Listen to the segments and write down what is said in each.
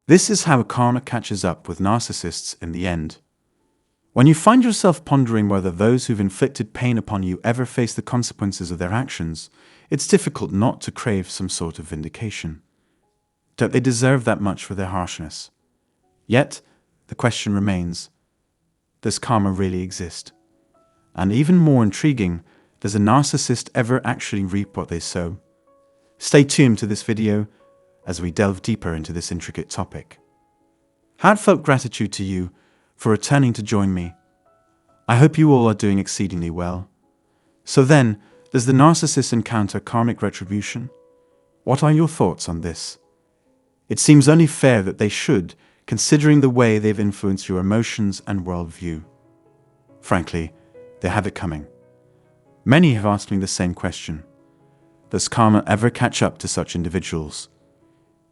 This is how karma catches up with narcissists in the end. When you find yourself pondering whether those who've inflicted pain upon you ever face the consequences of their actions, it's difficult not to crave some sort of vindication. Don't they deserve that much for their harshness? Yet, the question remains, does karma really exist? And even more intriguing, does a narcissist ever actually reap what they sow? Stay tuned to this video as we delve deeper into this intricate topic. Heartfelt gratitude to you for returning to join me. I hope you all are doing exceedingly well. So then, does the narcissist encounter karmic retribution? What are your thoughts on this? It seems only fair that they should, considering the way they've influenced your emotions and worldview. Frankly, they have it coming. Many have asked me the same question. Does karma ever catch up to such individuals?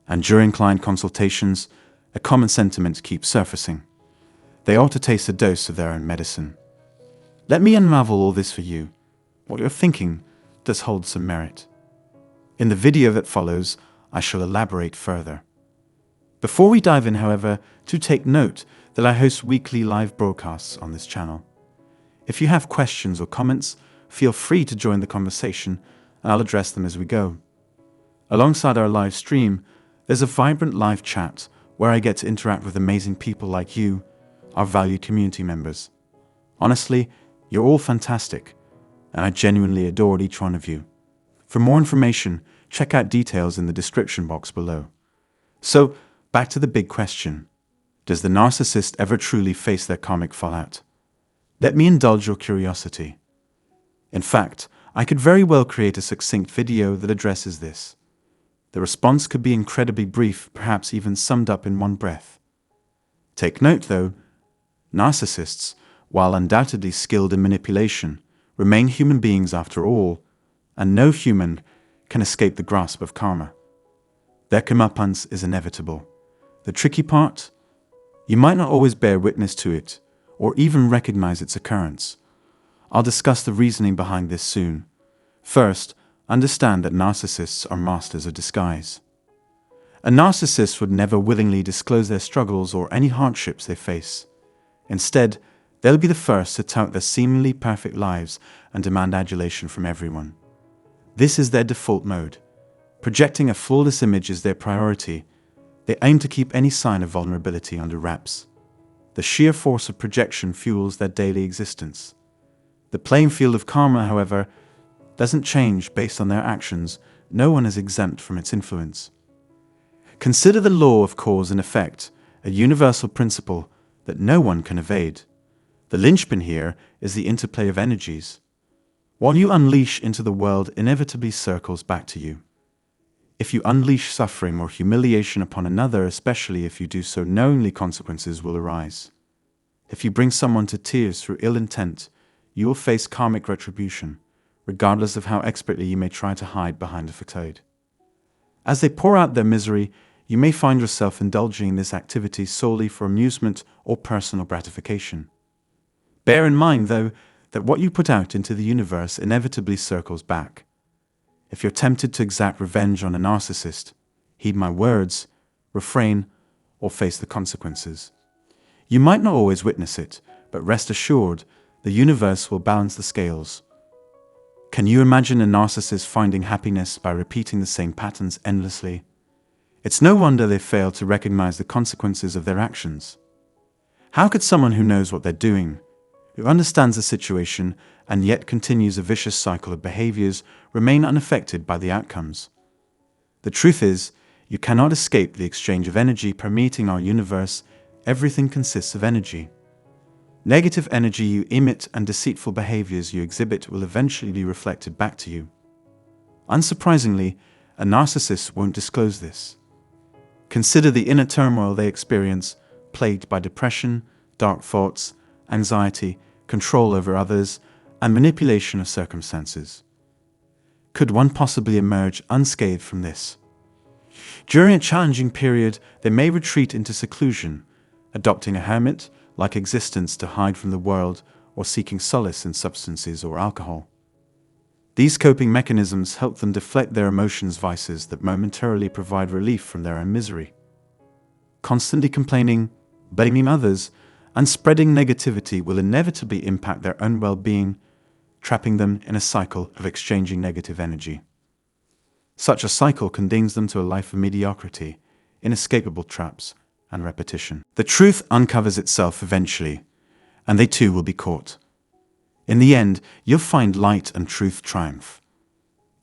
And during client consultations, a common sentiment keeps surfacing. They ought to taste a dose of their own medicine. Let me unravel all this for you. What you're thinking does hold some merit. In the video that follows, I shall elaborate further. Before we dive in, however, do take note that I host weekly live broadcasts on this channel. If you have questions or comments, feel free to join the conversation and I'll address them as we go. Alongside our live stream, there's a vibrant live chat where I get to interact with amazing people like you, our valued community members. Honestly, you're all fantastic, and I genuinely adored each one of you. For more information, check out details in the description box below. So, back to the big question. Does the narcissist ever truly face their karmic fallout? Let me indulge your curiosity. In fact, I could very well create a succinct video that addresses this. The response could be incredibly brief, perhaps even summed up in one breath. Take note, though, narcissists, while undoubtedly skilled in manipulation, remain human beings after all, and no human can escape the grasp of karma. Their comeuppance is inevitable. The tricky part? You might not always bear witness to it, or even recognize its occurrence. I'll discuss the reasoning behind this soon. First, understand that narcissists are masters of disguise. A narcissist would never willingly disclose their struggles or any hardships they face. Instead, they'll be the first to tout their seemingly perfect lives and demand adulation from everyone. This is their default mode. Projecting a flawless image is their priority. They aim to keep any sign of vulnerability under wraps. The sheer force of projection fuels their daily existence. The playing field of karma, however, doesn't change based on their actions. No one is exempt from its influence. Consider the law of cause and effect, a universal principle that no one can evade. The linchpin here is the interplay of energies. What you unleash into the world inevitably circles back to you. If you unleash suffering or humiliation upon another, especially if you do so knowingly, consequences will arise. If you bring someone to tears through ill intent, you will face karmic retribution, regardless of how expertly you may try to hide behind a facade. As they pour out their misery, you may find yourself indulging in this activity solely for amusement or personal gratification. Bear in mind, though, that what you put out into the universe inevitably circles back. If you're tempted to exact revenge on a narcissist, heed my words, refrain, or face the consequences. You might not always witness it, but rest assured, the universe will balance the scales. Can you imagine a narcissist finding happiness by repeating the same patterns endlessly? It's no wonder they fail to recognize the consequences of their actions. How could someone who knows what they're doing, who understands the situation and yet continues a vicious cycle of behaviors, remain unaffected by the outcomes? The truth is, you cannot escape the exchange of energy permeating our universe. Everything consists of energy. Negative energy you emit and deceitful behaviors you exhibit will eventually be reflected back to you. Unsurprisingly, a narcissist won't disclose this. Consider the inner turmoil they experience, plagued by depression, dark thoughts, anxiety, control over others, and manipulation of circumstances. Could one possibly emerge unscathed from this? During a challenging period, they may retreat into seclusion, adopting a hermit-like existence to hide from the world or seeking solace in substances or alcohol. These coping mechanisms help them deflect their emotions' vices that momentarily provide relief from their own misery. constantly complaining, blaming others, and spreading negativity will inevitably impact their own well-being, trapping them in a cycle of exchanging negative energy. Such a cycle condemns them to a life of mediocrity, inescapable traps, and repetition. The truth uncovers itself eventually, and they too will be caught. In the end, you'll find light and truth triumph.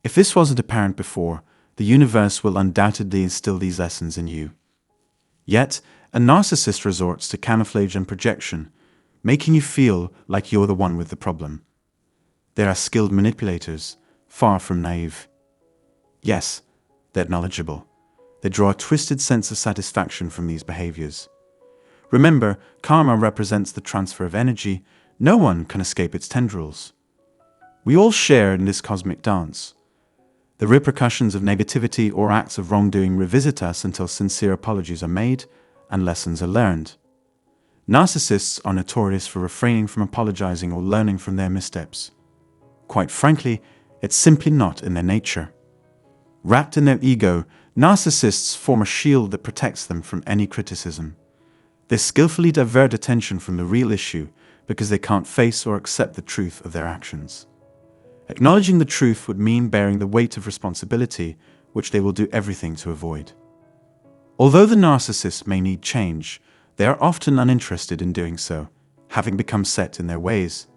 If this wasn't apparent before, the universe will undoubtedly instill these lessons in you. Yet, a narcissist resorts to camouflage and projection, making you feel like you're the one with the problem. They are skilled manipulators, far from naive. Yes, they're knowledgeable. They draw a twisted sense of satisfaction from these behaviors. Remember, karma represents the transfer of energy. No one can escape its tendrils. We all share in this cosmic dance. The repercussions of negativity or acts of wrongdoing revisit us until sincere apologies are made and lessons are learned. Narcissists are notorious for refraining from apologizing or learning from their missteps. Quite frankly, it's simply not in their nature. Wrapped in their ego, narcissists form a shield that protects them from any criticism. They skillfully divert attention from the real issue because they can't face or accept the truth of their actions. Acknowledging the truth would mean bearing the weight of responsibility, which they will do everything to avoid. Although the narcissist may need change, they are often uninterested in doing so, having become set in their ways.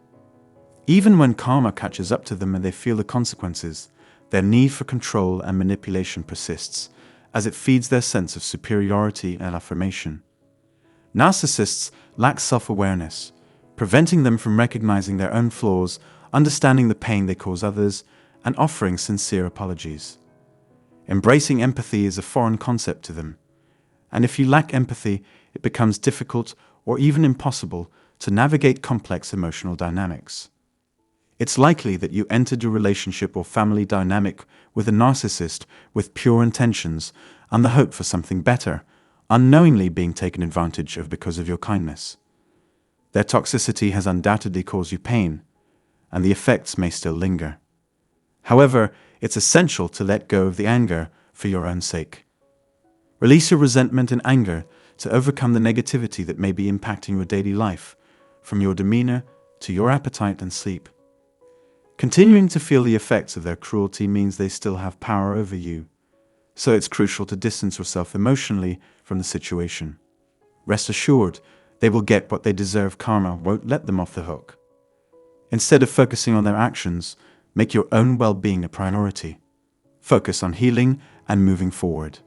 Even when karma catches up to them and they feel the consequences, their need for control and manipulation persists, as it feeds their sense of superiority and affirmation. Narcissists lack self-awareness, preventing them from recognizing their own flaws, understanding the pain they cause others, and offering sincere apologies. Embracing empathy is a foreign concept to them, and if you lack empathy, it becomes difficult or even impossible to navigate complex emotional dynamics. It's likely that you entered a relationship or family dynamic with a narcissist with pure intentions and the hope for something better, unknowingly being taken advantage of because of your kindness. Their toxicity has undoubtedly caused you pain, and the effects may still linger. However, it's essential to let go of the anger for your own sake. Release your resentment and anger to overcome the negativity that may be impacting your daily life, from your demeanor to your appetite and sleep. Continuing to feel the effects of their cruelty means they still have power over you, so it's crucial to distance yourself emotionally from the situation. Rest assured, they will get what they deserve. Karma won't let them off the hook. Instead of focusing on their actions, make your own well-being a priority. Focus on healing and moving forward.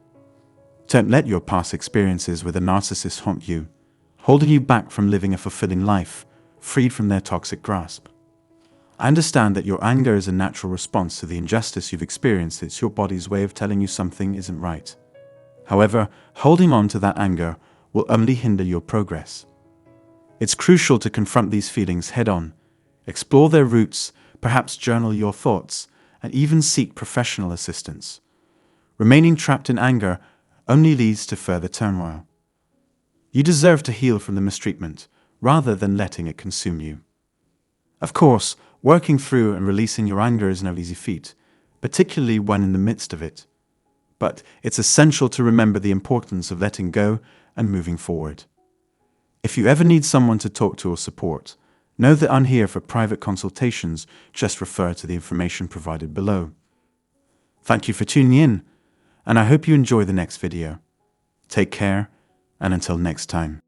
Don't let your past experiences with a narcissist haunt you, holding you back from living a fulfilling life, freed from their toxic grasp. I understand that your anger is a natural response to the injustice you've experienced. It's your body's way of telling you something isn't right. However, holding on to that anger will only hinder your progress. It's crucial to confront these feelings head-on, explore their roots, perhaps journal your thoughts, and even seek professional assistance. Remaining trapped in anger only leads to further turmoil. You deserve to heal from the mistreatment, rather than letting it consume you. Of course, working through and releasing your anger is no easy feat, particularly when in the midst of it. But it's essential to remember the importance of letting go and moving forward. If you ever need someone to talk to or support, know that I'm here for private consultations. Just refer to the information provided below. Thank you for tuning in, and I hope you enjoy the next video. Take care, and until next time.